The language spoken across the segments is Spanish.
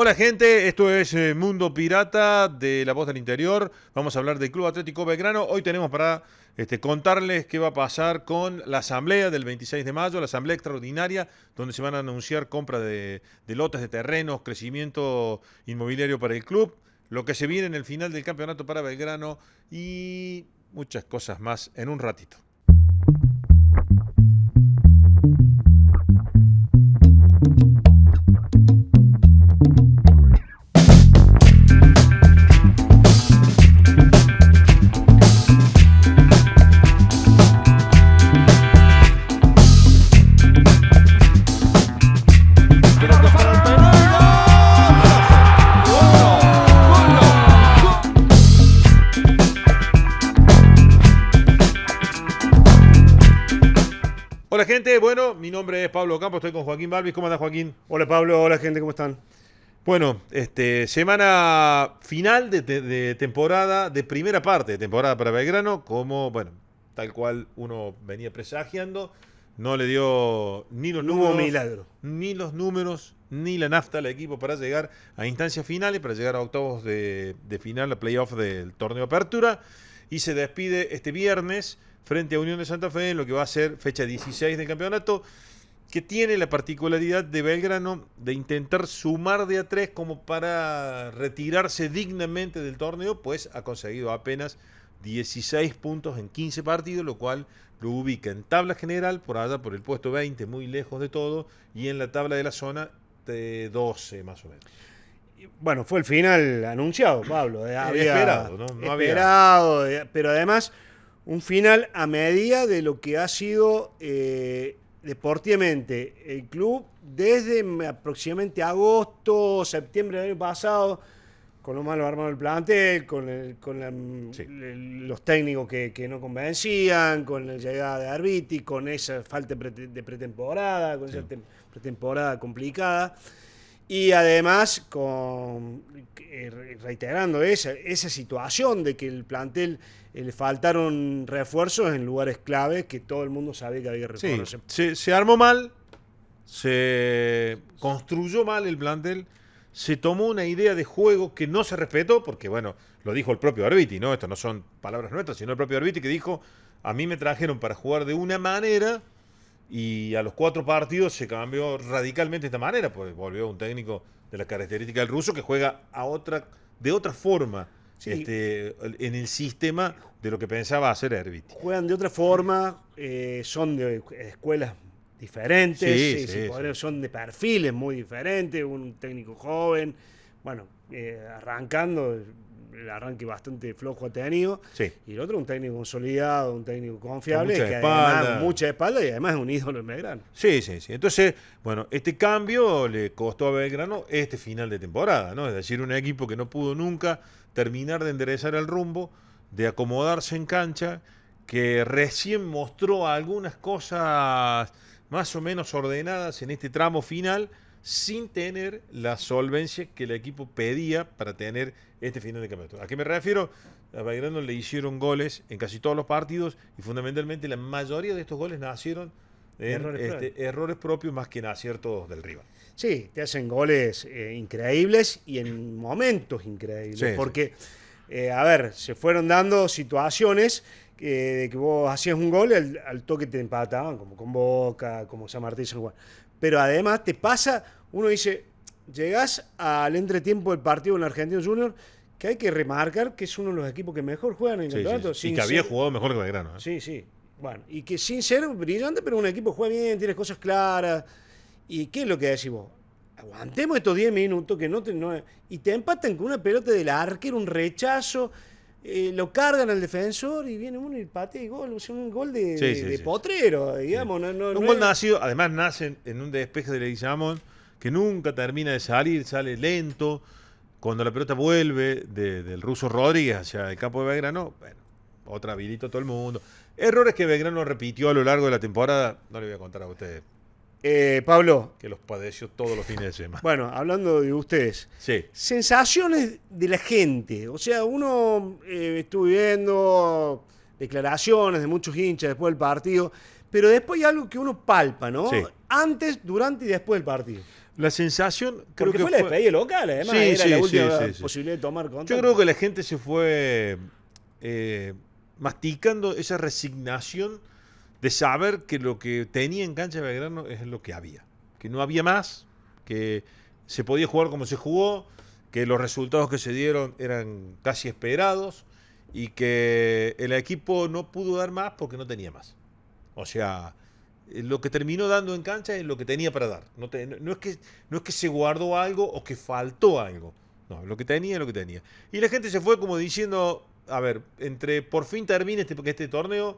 Hola gente, esto es Mundo Pirata de La Voz del Interior. Vamos a hablar del Club Atlético Belgrano. Hoy tenemos para contarles qué va a pasar con la asamblea del 26 de mayo, la asamblea extraordinaria, donde se van a anunciar compra de lotes de terrenos, crecimiento inmobiliario para el club, lo que se viene en el final del campeonato para Belgrano y muchas cosas más en un ratito. Hola gente, bueno, mi nombre es Pablo Campos, estoy con Joaquín Balvis. ¿Cómo anda Joaquín? Hola Pablo, hola gente, ¿cómo están? Bueno, semana final de temporada, de primera parte de temporada para Belgrano, como, bueno, tal cual uno venía presagiando, no le dio ni los No hubo números, milagro. ni la nafta al equipo para llegar a instancias finales, para llegar a octavos de final, a playoff del torneo Apertura, y se despide este viernes frente a Unión de Santa Fe en lo que va a ser fecha 16 del campeonato, que tiene la particularidad de Belgrano de intentar sumar de a tres como para retirarse dignamente del torneo, pues ha conseguido apenas 16 puntos en 15 partidos, lo cual lo ubica en tabla general, por allá por el puesto 20, muy lejos de todo, y en la tabla de la zona de 12 más o menos. Bueno, fue el final anunciado, Pablo. Esperado, ¿no? No había... Esperado, pero además un final a medida de lo que ha sido deportivamente el club desde aproximadamente agosto, septiembre del año pasado, con lo malo armado del plantel, Sí. los técnicos que no convencían, con la llegada de Arbiti, con esa falta de pretemporada, con esa pretemporada complicada. Y además, reiterando esa situación de que el plantel le faltaron refuerzos en lugares claves que todo el mundo sabía que había refuerzos. Sí, se armó mal, se construyó mal el plantel, se tomó una idea de juego que no se respetó, porque bueno, lo dijo el propio Arbiti, ¿no? Esto no son palabras nuestras, sino el propio Arbiti que dijo, a mí me trajeron para jugar de una manera y a los 4 partidos se cambió radicalmente esta manera, pues volvió un técnico de la característica del ruso que juega de otra forma Sí. en el sistema de lo que pensaba hacer Arbiti. Juegan de otra forma, son de escuelas diferentes, Sí. son de perfiles muy diferentes, un técnico joven, bueno, arrancando, el arranque bastante flojo ha tenido, Sí. y el otro un técnico consolidado, un técnico confiable, Con mucha que espalda. además mucha espalda y además es un ídolo en Belgrano. Sí. Entonces, bueno, este cambio le costó a Belgrano este final de temporada, ¿no? Es decir, un equipo que no pudo nunca terminar de enderezar el rumbo, de acomodarse en cancha, que recién mostró algunas cosas más o menos ordenadas en este tramo final, sin tener la solvencia que el equipo pedía para tener este final de campeonato. ¿A qué me refiero? A Belgrano le hicieron goles en casi todos los partidos y fundamentalmente la mayoría de estos goles nacieron en errores propios más que en aciertos del rival. Sí, te hacen goles increíbles y en momentos increíbles, Sí, porque, a ver, se fueron dando situaciones de que vos hacías un gol y al toque te empataban, como con Boca, como San Martín, San Juan. Pero además te pasa, uno dice, llegás al entretiempo del partido en Argentino Junior, que hay que remarcar que es uno de los equipos que mejor juegan en el campeonato. Y que había jugado mejor que Belgrano. Sí. Bueno, y que sin ser brillante, pero un equipo juega bien, tiene cosas claras. ¿Y qué es lo que decís vos? Aguantemos estos 10 minutos que y te empatan con una pelota del arquero, un rechazo, lo cargan al defensor y viene uno y patea y gol. O sea, un gol de potrero, digamos. Sí. Un gol nacido, además nace en un despeje de Leguizamón que nunca termina de salir, sale lento. Cuando la pelota vuelve del ruso Rodríguez hacia el campo de Belgrano, bueno, otra habilita a todo el mundo. Errores que Belgrano repitió a lo largo de la temporada, no le voy a contar a ustedes. Pablo. Que los padeció todos los fines de semana. Bueno, hablando de ustedes. Sí. Sensaciones de la gente. O sea, uno estuvo viendo declaraciones de muchos hinchas después del partido, pero después hay algo que uno palpa, ¿no? Sí. Antes, durante y después del partido. La sensación creo Porque que fue la despedida local, además, Sí, era sí, la sí, última sí, sí. posibilidad de tomar contacto. Yo creo que la gente se fue masticando esa resignación de saber que lo que tenía en cancha de Belgrano es lo que había. Que no había más, que se podía jugar como se jugó, que los resultados que se dieron eran casi esperados y que el equipo no pudo dar más porque no tenía más. O sea, lo que terminó dando en cancha es lo que tenía para dar. No es que se guardó algo o que faltó algo. No, lo que tenía es lo que tenía. Y la gente se fue como diciendo, a ver, entre por fin termine este torneo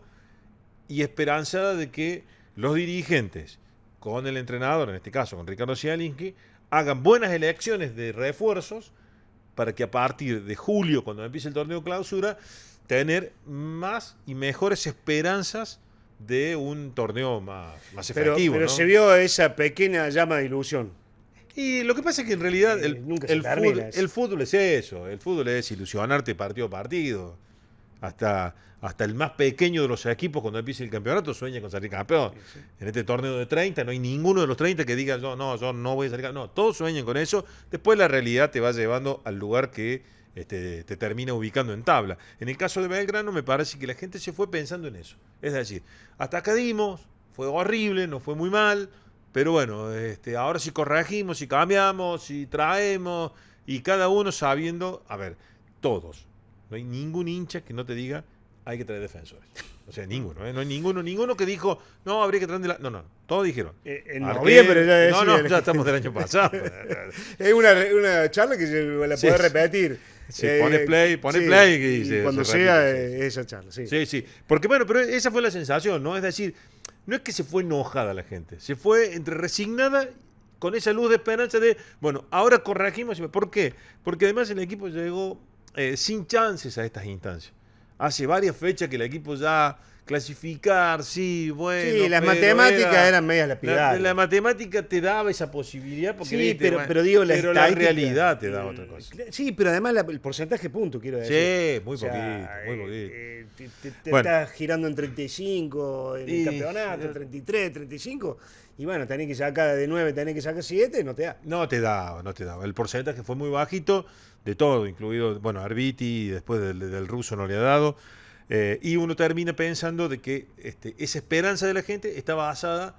y esperanzada de que los dirigentes, con el entrenador, en este caso con Ricardo Scialinski, hagan buenas elecciones de refuerzos para que a partir de julio, cuando empiece el torneo clausura, tener más y mejores esperanzas de un torneo más efectivo. Pero ¿no? se vio esa pequeña llama de ilusión. Y lo que pasa es que en realidad Nunca se termina eso. el fútbol es eso. El fútbol es ilusionarte partido a partido. Hasta el más pequeño de los equipos, cuando empiece el campeonato, sueña con salir campeón. Sí. En este torneo de 30 no hay ninguno de los 30 que diga yo no voy a salir campeón. No, todos sueñan con eso. Después la realidad te va llevando al lugar que te termina ubicando en tabla. En el caso de Belgrano me parece que la gente se fue pensando en eso. Es decir, hasta acá dimos, fue horrible, nos fue muy mal, pero bueno, ahora si corregimos, si cambiamos, si traemos, y cada uno sabiendo, a ver, todos. No hay ningún hincha que no te diga hay que traer defensores. O sea, ninguno, ¿eh? No hay ninguno que dijo, no, habría que traer de la... No, todos dijeron. En noviembre ya decía. No, ya estamos del año pasado. Es una charla que se la Sí, puede sí. repetir. Sí, pone play y cuando se sea repite, sí. esa charla, sí. Sí, sí. Porque bueno, pero esa fue la sensación, ¿no? Es decir, no es que se fue enojada la gente, se fue entre resignada con esa luz de esperanza de, bueno, ahora corregimos. ¿Por qué? Porque además el equipo llegó sin chances a estas instancias. Hace varias fechas que el equipo ya clasificar, sí, bueno. Sí, las pero matemáticas eran medias lapidarias. la matemática te daba esa posibilidad, porque Sí, viste, pero digo, la pero la estadística, realidad te da otra cosa. Sí, pero además el porcentaje punto, quiero decir. Sí, muy O sea, poquito, muy poquito. Te Bueno. estás girando en 35 en el Y- campeonato, 33, 35. Y bueno, tenés que sacar de 9, tenés que sacar 7, no te da. No te daba. El porcentaje fue muy bajito, de todo, incluido, bueno, Arbiti, después del ruso no le ha dado. Y uno termina pensando de que esa esperanza de la gente está basada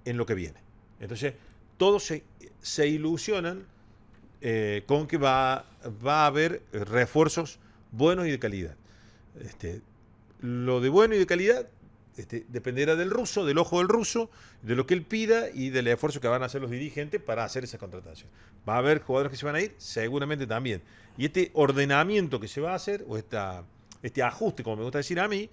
en lo que viene. Entonces, todos se ilusionan con que va a haber refuerzos buenos y de calidad. Lo de bueno y de calidad dependerá del ruso, del ojo del ruso, de lo que él pida y del esfuerzo que van a hacer los dirigentes para hacer esa contratación. ¿Va a haber jugadores que se van a ir? Seguramente también. Y este ordenamiento que se va a hacer, o este ajuste, como me gusta decir a mí,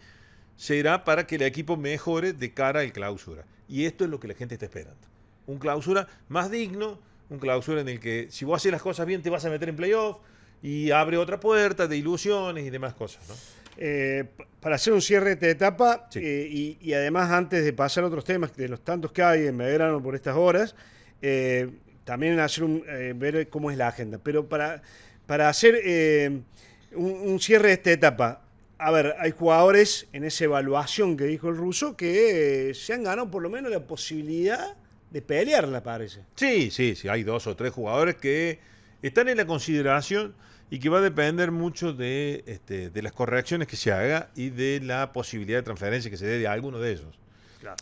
será para que el equipo mejore de cara al clausura. Y esto es lo que la gente está esperando. Un clausura más digno, un clausura en el que si vos haces las cosas bien te vas a meter en playoff y abre otra puerta de ilusiones y demás cosas, ¿no? Para hacer un cierre de esta etapa, Sí. y además antes de pasar a otros temas, de los tantos que hay en Belgrano por estas horas, también hacer ver cómo es la agenda. Pero para hacer un cierre de esta etapa, a ver, hay jugadores en esa evaluación que dijo el ruso que se han ganado por lo menos la posibilidad de pelearla, parece. Sí, hay 2 o 3 jugadores que están en la consideración y que va a depender mucho de las correcciones que se haga y de la posibilidad de transferencia que se dé de alguno de ellos. Claro.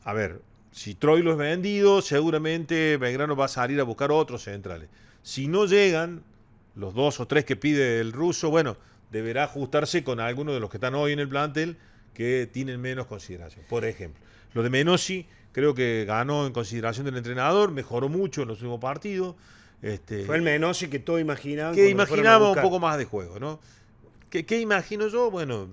A ver, si Troilo es vendido, seguramente Belgrano va a salir a buscar otros centrales. Si no llegan los 2 o 3 que pide el ruso, bueno, deberá ajustarse con algunos de los que están hoy en el plantel que tienen menos consideración. Por ejemplo, lo de Menossi creo que ganó en consideración del entrenador, mejoró mucho en los últimos partidos. Fue el Menossi que todos imaginaban. Que cuando lo fueron a imaginaba un buscar. poco más de juego, ¿no? ¿Qué imagino yo? Bueno,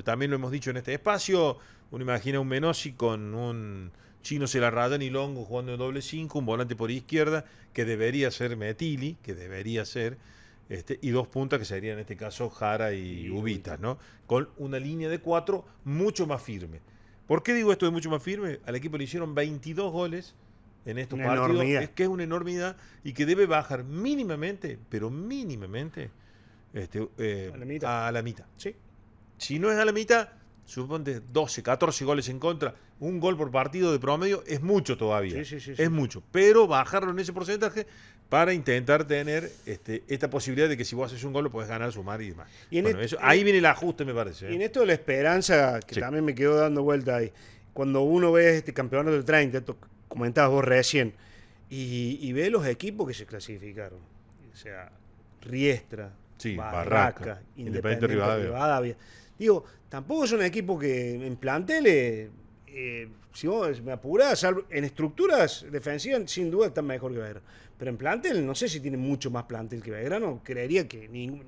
también lo hemos dicho en este espacio, uno imagina un Menossi con un Chino Celarrayán y Longo jugando en doble 5, un volante por izquierda, que debería ser Metili, que debería ser, y 2 puntas que serían en este caso Jara y Ubitas, ¿no? Con una línea de 4 mucho más firme. ¿Por qué digo esto de mucho más firme? Al equipo le hicieron 22 goles en estos Una partidos, enormidad. es que es una enormidad y que debe bajar mínimamente, pero mínimamente, A la mitad. a la mitad. Sí. Si no es a la mitad, suponte 12, 14 goles en contra, un gol por partido de promedio, es mucho todavía. Es mucho. Pero bajarlo en ese porcentaje para intentar tener esta posibilidad de que si vos haces un gol lo podés ganar, sumar y demás. Y bueno, ahí viene el ajuste, me parece. Y en esto de la esperanza, que también me quedó dando vuelta ahí, cuando uno ve este campeonato del 30, esto comentabas vos recién, y ve los equipos que se clasificaron. O sea, Riestra, Barraca, Independiente Rivadavia. Digo, tampoco son equipos que en planteles, si vos me apurás, en estructuras defensivas sin duda están mejor que Belgrano. Pero en plantel, no sé si tienen mucho más plantel que Belgrano. Creería que ni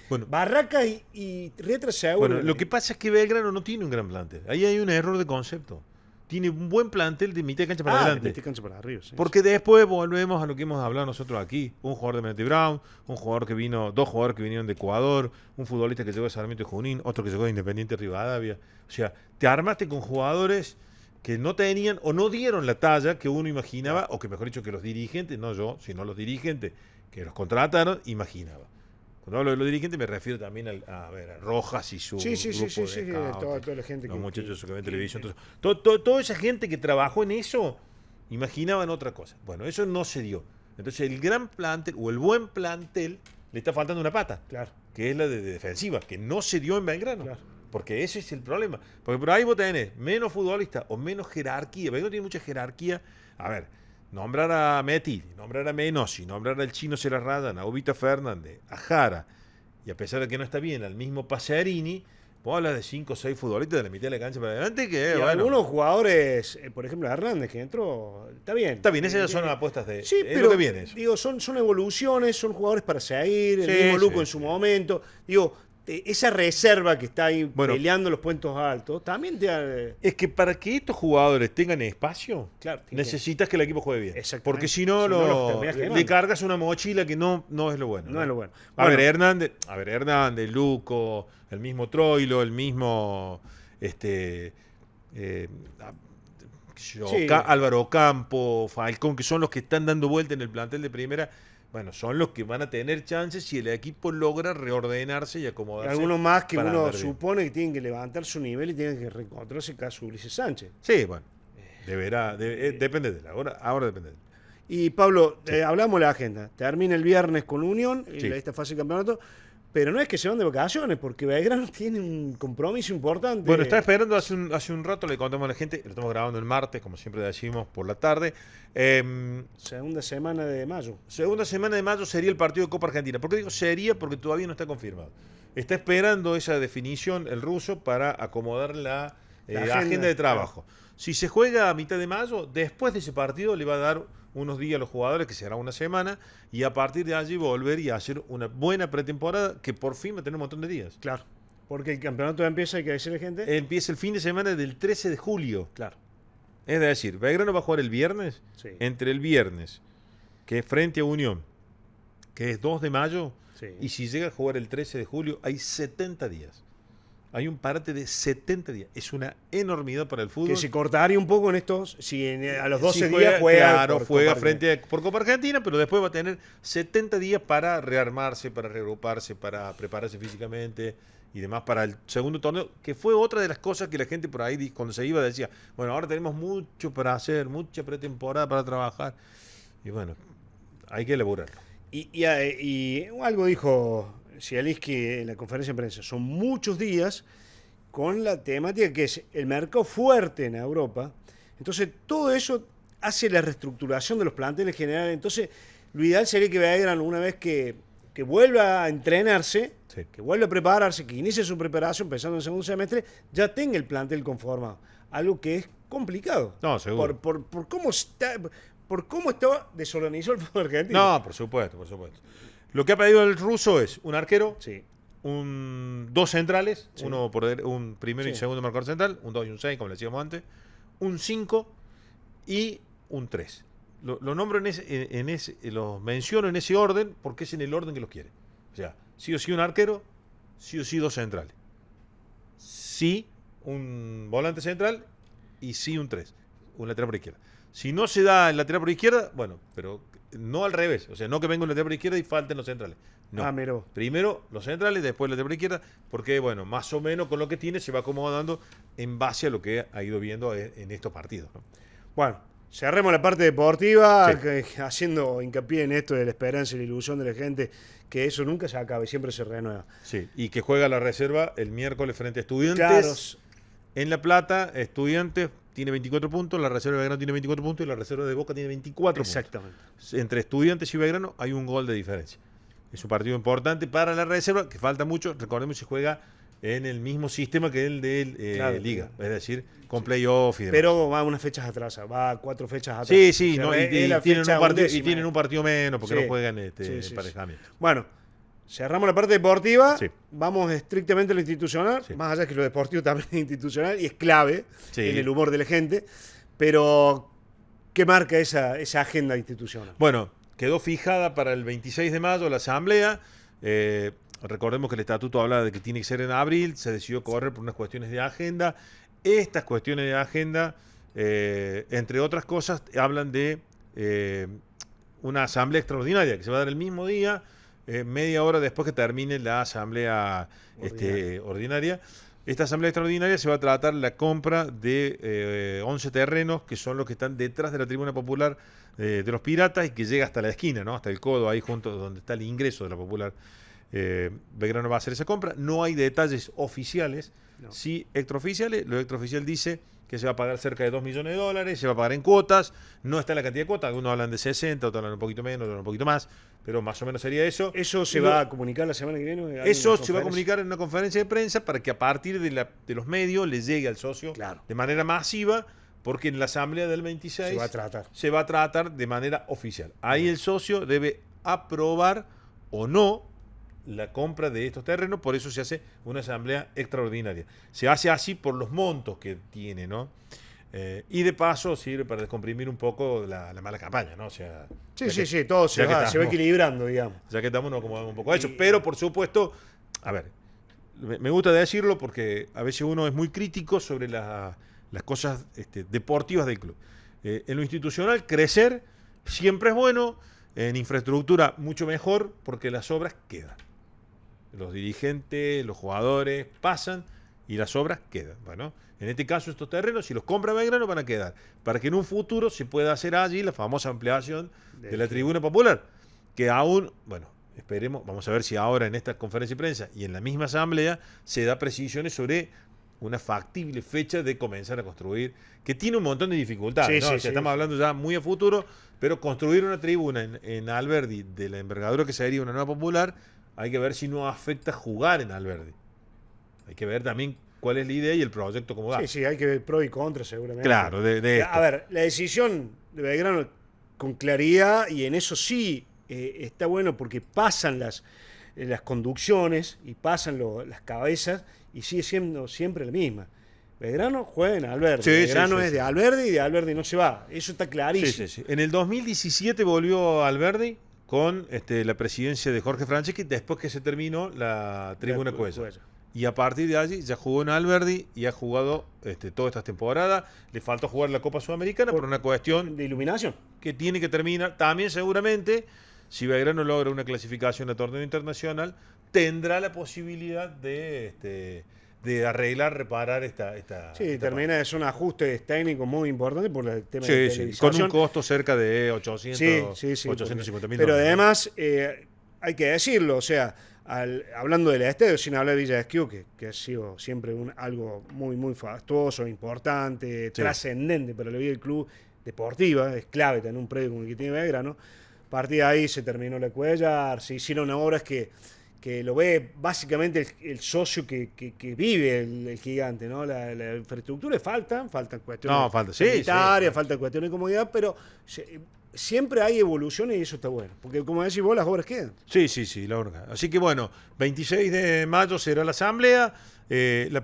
bueno, Barraca y Riestra seguro. Bueno, lo que pasa es que Belgrano no tiene un gran plantel. Ahí hay un error de concepto. Tiene un buen plantel de mitad de cancha para adelante. De mitad de cancha para arriba, sí. Porque después volvemos a lo que hemos hablado nosotros aquí. Un jugador de Menete Brown, dos jugadores que vinieron de Ecuador, un futbolista que llegó de Sarmiento de Junín, otro que llegó de Independiente Rivadavia. O sea, te armaste con jugadores que no tenían o no dieron la talla que uno imaginaba, o que mejor dicho que los dirigentes, no yo, sino los dirigentes que los contrataron, imaginaba. Cuando hablo de los dirigentes me refiero también a Rojas y su grupo de toda la gente los muchachos que ven televisión. Toda esa gente que trabajó en eso imaginaban otra cosa. Bueno, eso no se dio. Entonces el gran plantel o el buen plantel le está faltando una pata, claro, que es la de defensiva, que no se dio en Belgrano. Claro. Porque ese es el problema. Porque por ahí vos tenés menos futbolistas o menos jerarquía. Belgrano tiene mucha jerarquía. A ver, nombrar a Meti, nombrar a Menossi, nombrar al Chino Celarradan, a Ubita Fernández, a Jara, y a pesar de que no está bien, al mismo Pacerini, vos hablas de 5 o 6 futbolistas de la mitad de la cancha para adelante que, bueno, algunos jugadores, por ejemplo Hernández que entró, está bien. Está bien, esas ya son apuestas de... Sí, pero, lo que viene eso. Digo, son evoluciones, son jugadores para seguir, el mismo Luco en su momento. Digo, esa reserva que está ahí peleando los puestos altos, también es que para que estos jugadores tengan espacio, claro, necesitas que el equipo juegue bien. Porque si no, le cargas una mochila que no es lo bueno. No es lo bueno. A ver, Hernández, Luco, el mismo Troilo, el mismo Álvaro Campo, Falcón, que son los que están dando vuelta en el plantel de primera. Bueno, son los que van a tener chances si el equipo logra reordenarse y acomodarse. Algunos más que uno supone que tienen que levantar su nivel y tienen que reencontrarse caso Ulises Sánchez. Sí, bueno, depende de él. Ahora depende de él. Y Pablo, hablamos de la agenda. Termina el viernes con Unión, esta fase de campeonato. Pero no es que se van de vacaciones, porque Belgrano tiene un compromiso importante. Bueno, estaba esperando hace un rato, le contamos a la gente, lo estamos grabando el martes, como siempre decimos, por la tarde. Segunda semana de mayo. Segunda semana de mayo sería el partido de Copa Argentina. ¿Por qué digo sería? Porque todavía no está confirmado. Está esperando esa definición el ruso para acomodar la agenda de trabajo. Claro. Si se juega a mitad de mayo, después de ese partido le va a dar unos días a los jugadores, que será una semana, y a partir de allí volver y hacer una buena pretemporada que por fin va a tener un montón de días. Claro, porque el campeonato empieza, hay que decirle gente. Empieza el fin de semana del 13 de julio. Claro. Es decir, Belgrano va a jugar el viernes, entre el viernes, que es frente a Unión, que es 2 de mayo, y si llega a jugar el 13 de julio, hay 70 días. Hay un parate de 70 días. Es una enormidad para el fútbol. Que se cortaría un poco en estos. Si a los 12 días juega. Claro, juega por Copa Argentina, pero después va a tener 70 días para rearmarse, para reagruparse, para prepararse físicamente y demás para el segundo torneo, que fue otra de las cosas que la gente por ahí, cuando se iba, decía: bueno, ahora tenemos mucho para hacer, mucha pretemporada para trabajar. Y bueno, hay que elaborarlo. Y algo dijo Zielinski en la conferencia de prensa, son muchos días con la temática que es el mercado fuerte en Europa. Entonces, todo eso hace la reestructuración de los planteles generales. Entonces, lo ideal sería que Belgrano, una vez que vuelva a entrenarse, que vuelva a prepararse, que inicie su preparación pensando en el segundo semestre, ya tenga el plantel conformado. Algo que es complicado. No, seguro. Por cómo está desorganizado el fútbol argentino. No, por supuesto. Lo que ha pedido el ruso es un arquero, dos centrales, uno por un primero y segundo marcador central, un 2 y un 6, como le decíamos antes, un 5 y un 3. Lo nombro los menciono en ese orden porque es en el orden que los quiere. O sea, sí o sí un arquero, sí o sí 2 centrales. Sí un volante central y sí un 3, un lateral por izquierda. Si no se da el lateral por izquierda, bueno, pero no al revés, o sea, no que venga un lateral por izquierda y falten los centrales. No. Mira vos. Primero los centrales, después el lateral por izquierda, porque, bueno, más o menos con lo que tiene se va acomodando en base a lo que ha ido viendo en estos partidos, ¿no? Bueno, cerremos la parte deportiva, Sí. haciendo hincapié en esto de la esperanza y la ilusión de la gente, que eso nunca se acaba y siempre se renueva. Sí, y que juega la reserva el miércoles frente a Estudiantes. Claro, En La Plata, Estudiantes tiene 24 puntos, la reserva de Belgrano tiene 24 puntos y la reserva de Boca tiene 24 exactamente. puntos. Entre Estudiantes y Belgrano hay un gol de diferencia. Es un partido importante para la reserva, que falta mucho. Recordemos que se juega en el mismo sistema que el de Claro, Liga, sí. es decir, con playoff y demás. Pero va unas fechas atrás, va 4 fechas atrás. Sí, sí, O sea, no, es y la tienen fecha un partido, y undécima. tienen un partido menos porque Sí. no juegan Sí, sí. emparejamiento. Bueno, cerramos la parte deportiva, Sí. vamos estrictamente a lo institucional, Sí. más allá que lo deportivo también es institucional y es clave Sí. en el humor de la gente, pero ¿qué marca esa agenda institucional? Bueno, quedó fijada para el 26 de mayo la asamblea. Recordemos que el estatuto habla de que tiene que ser en abril, se decidió correr por unas cuestiones de agenda. Estas cuestiones de agenda, entre otras cosas, hablan de una asamblea extraordinaria que se va a dar el mismo día, media hora después que termine la asamblea ordinaria. Esta asamblea extraordinaria se va a tratar la compra de 11 terrenos que son los que están detrás de la tribuna popular de los Piratas y que llega hasta la esquina, ¿no? Hasta el codo, ahí junto donde está el ingreso de la popular. Belgrano va a hacer esa compra. No hay detalles oficiales, No. sí extraoficiales. Lo extraoficial dice que se va a pagar cerca de $2 millones, se va a pagar en cuotas. No está en la cantidad de cuotas, algunos hablan de 60, otros hablan un poquito menos, otros un poquito más, pero más o menos sería eso. ¿Eso se Y va a comunicar la semana que viene? ¿Hay eso una se va a conferencia? comunicar en una conferencia de prensa para que a partir de los medios le llegue al socio Claro. de manera masiva, porque en la asamblea del 26 Se va a tratar. se va a tratar de manera oficial. Ahí el socio debe aprobar o no la compra de estos terrenos, por eso se hace una asamblea extraordinaria. Se hace así por los montos que tiene, ¿no? Y de paso sirve para descomprimir un poco la mala campaña, ¿no? O sea, Sí, todo se ya que va estamos- equilibrando, digamos. ya que estamos, nos acomodamos un poco a eso. Pero, por supuesto, a ver, me gusta decirlo porque a veces uno es muy crítico sobre las cosas deportivas del club. En lo institucional, crecer siempre es bueno, en infraestructura mucho mejor porque las obras quedan. Los dirigentes, los jugadores pasan y las obras quedan. Bueno, en este caso estos terrenos, si los compra Belgrano, van a quedar para que en un futuro se pueda hacer allí la famosa ampliación de la tribuna popular, que aún, bueno, esperemos, vamos a ver si ahora en esta conferencia de prensa y en la misma asamblea se da precisiones sobre una factible fecha de comenzar a construir, que tiene un montón de dificultades, Sí, ¿no? sí, O sea, sí. estamos hablando ya muy a futuro, pero construir una tribuna en Alberdi de la envergadura que sería una nueva popular, hay que ver si no afecta jugar en Alberdi. Hay que ver también cuál es la idea y el proyecto cómo va. Sí, hay que ver pro y contra seguramente. Claro, de esto. A ver, la decisión de Belgrano con claridad, y en eso sí está bueno porque pasan las conducciones y pasan las cabezas y sigue siendo siempre la misma. Belgrano juega en Alberdi. Sí, Belgrano sí, es sí. de Alberdi y de Alberdi no se va. Eso está Sí, clarísimo. sí, sí. En el 2017 volvió Alberdi con la presidencia de Jorge Franceschi después que se terminó la tribuna Cuellar. Y a partir de allí ya jugó en Alberdi y ha jugado todas estas temporadas. Le faltó jugar la Copa Sudamericana por una cuestión De iluminación. que tiene que terminar. También seguramente, si Belgrano logra una clasificación a torneo internacional, tendrá la posibilidad de arreglar, reparar esta Sí, termina, es un ajuste técnico muy importante por el tema Sí, de sí, televisación. con un costo cerca de 800, Sí, 850 mil. pero además, hay que decirlo, o sea, hablando del estadio, sin hablar de Villa Esquiú, que ha sido siempre algo muy, muy fastuoso, importante, trascendente para la vida del club, deportiva, es clave tener un predio como el que tiene Belgrano. A partir de ahí se terminó la Cuellar, se hicieron obras que lo ve básicamente el socio que vive el gigante, ¿no? La infraestructura faltan cuestiones sanitarias, faltan cuestiones de comodidad, pero siempre hay evoluciones y eso está bueno, porque como decís vos, las obras quedan. Sí, la verdad. Así que bueno, 26 de mayo será la asamblea.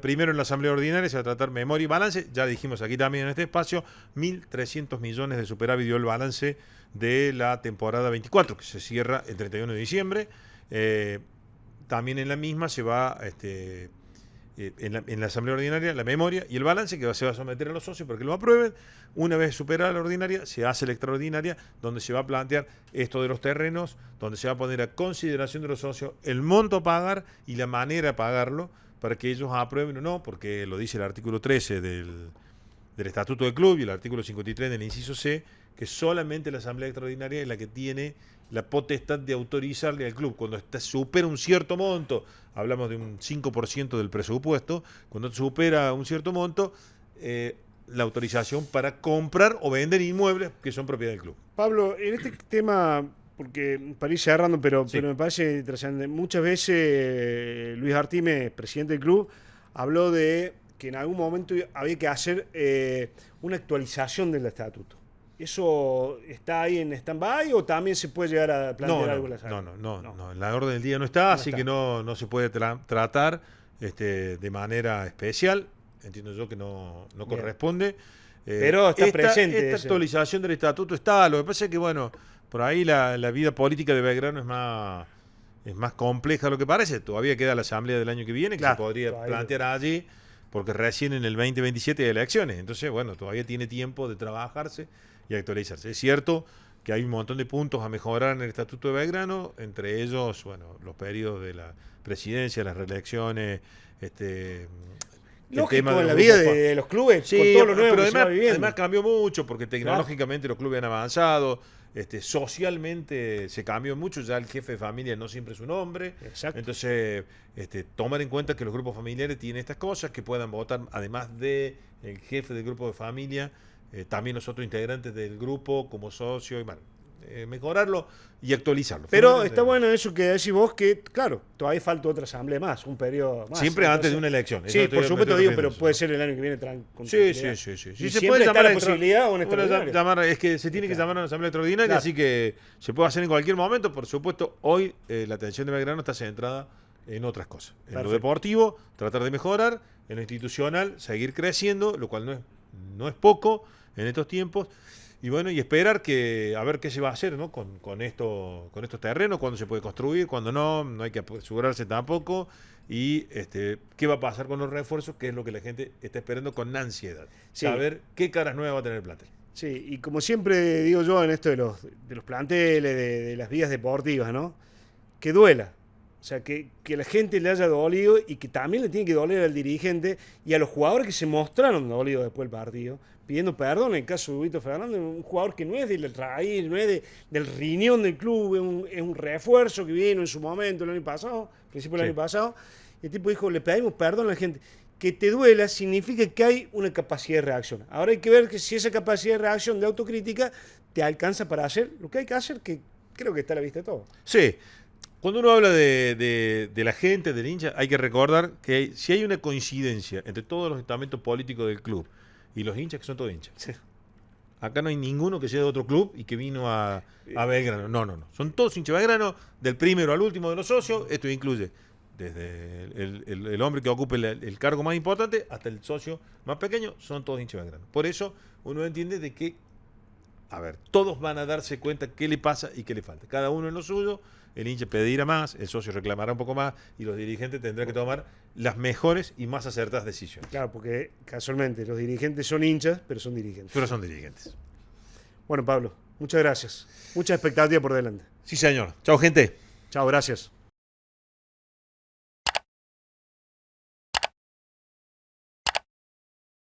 Primero en la asamblea ordinaria se va a tratar memoria y balance. Ya dijimos aquí también en este espacio, 1.300 millones de superávit dio el balance de la temporada 24, que se cierra el 31 de diciembre. También en la misma se va en la asamblea ordinaria la memoria y el balance que se va a someter a los socios para que lo aprueben. Una vez superada la ordinaria, se hace la extraordinaria, donde se va a plantear esto de los terrenos, donde se va a poner a consideración de los socios el monto a pagar y la manera de pagarlo, para que ellos aprueben o no, porque lo dice el artículo 13 del Estatuto del Club y el artículo 53 del inciso C, que solamente la asamblea extraordinaria es la que tiene la potestad de autorizarle al club. Cuando supera un cierto monto, hablamos de un 5% del presupuesto, cuando supera un cierto monto, la autorización para comprar o vender inmuebles que son propiedad del club. Pablo, en este tema, porque para ir cerrando, pero me parece interesante, muchas veces Luis Artime, presidente del club, habló de que en algún momento había que hacer una actualización del estatuto. ¿Eso está ahí en stand-by o también se puede llegar a plantear algo? No, en la orden del día no está, así que no se puede tratar de manera especial. Entiendo yo que no corresponde. Pero está presente. Esta actualización del estatuto está. Lo que pasa es que, bueno, por ahí la vida política de Belgrano es más compleja de lo que parece. Todavía queda la asamblea del año que viene, que se podría plantear allí, porque recién en el 2027 hay elecciones. Entonces, bueno, todavía tiene tiempo de trabajarse y actualizarse. Es cierto que hay un montón de puntos a mejorar en el Estatuto de Belgrano, entre ellos, bueno, los periodos de la presidencia, las reelecciones, lógico, en la vida de los clubes, sí, con todo lo nuevo pero que se va viviendo. además cambió mucho, porque tecnológicamente los clubes han avanzado, socialmente se cambió mucho, ya el jefe de familia no siempre es un hombre. Exacto. Entonces, tomar en cuenta que los grupos familiares tienen estas cosas, que puedan votar, además de el jefe del grupo de familia, también los otros integrantes del grupo como socio, y bueno, mejorarlo y actualizarlo. Pero está bueno eso que decís vos, que claro, todavía falta otra asamblea más, un periodo más. Siempre antes de una elección. Sí, por supuesto digo, pero puede ser el año que viene. Sí. Si se puede llamar la posibilidad o una extraordinaria. Es que se tiene que llamar a una asamblea extraordinaria, así que se puede hacer en cualquier momento. Por supuesto, hoy la atención de Belgrano está centrada en otras cosas. En lo deportivo, tratar de mejorar, en lo institucional, seguir creciendo, lo cual no es poco en estos tiempos. Y bueno, y esperar a ver qué se va a hacer, ¿no? con estos terrenos, cuándo se puede construir, cuándo no hay que asegurarse tampoco. Y qué va a pasar con los refuerzos, que es lo que la gente está esperando con ansiedad. Sí. Saber qué caras nuevas va a tener el plantel. Sí, y como siempre digo yo en esto de los planteles, de las vías deportivas, ¿no? Que duela. O sea, que la gente le haya dolido y que también le tiene que doler al dirigente y a los jugadores que se mostraron dolidos después del partido, pidiendo perdón. En el caso de Huguito Fernández, un jugador que no es del raíz, no es del riñón del club, es un refuerzo que vino en su momento el año pasado, principio del año pasado. Y el tipo dijo, le pedimos perdón a la gente. Que te duela significa que hay una capacidad de reacción. Ahora hay que ver que si esa capacidad de reacción, de autocrítica, te alcanza para hacer lo que hay que hacer, que creo que está a la vista de todo. Sí. Cuando uno habla de la gente, del hincha, hay que recordar que si hay una coincidencia entre todos los estamentos políticos del club y los hinchas, que son todos hinchas. Sí. Acá no hay ninguno que sea de otro club y que vino a Belgrano. No. Son todos hinchas de Belgrano, del primero al último de los socios. Esto incluye desde el hombre que ocupe el cargo más importante hasta el socio más pequeño, son todos hinchas de Belgrano. Por eso uno entiende de que, todos van a darse cuenta qué le pasa y qué le falta. Cada uno en lo suyo. El hincha pedirá más, el socio reclamará un poco más y los dirigentes tendrán que tomar las mejores y más acertadas decisiones. Claro, porque casualmente los dirigentes son hinchas, pero son dirigentes. Bueno, Pablo, muchas gracias. Mucha expectativa por delante. Sí, señor. Chao, gente. Chao, gracias.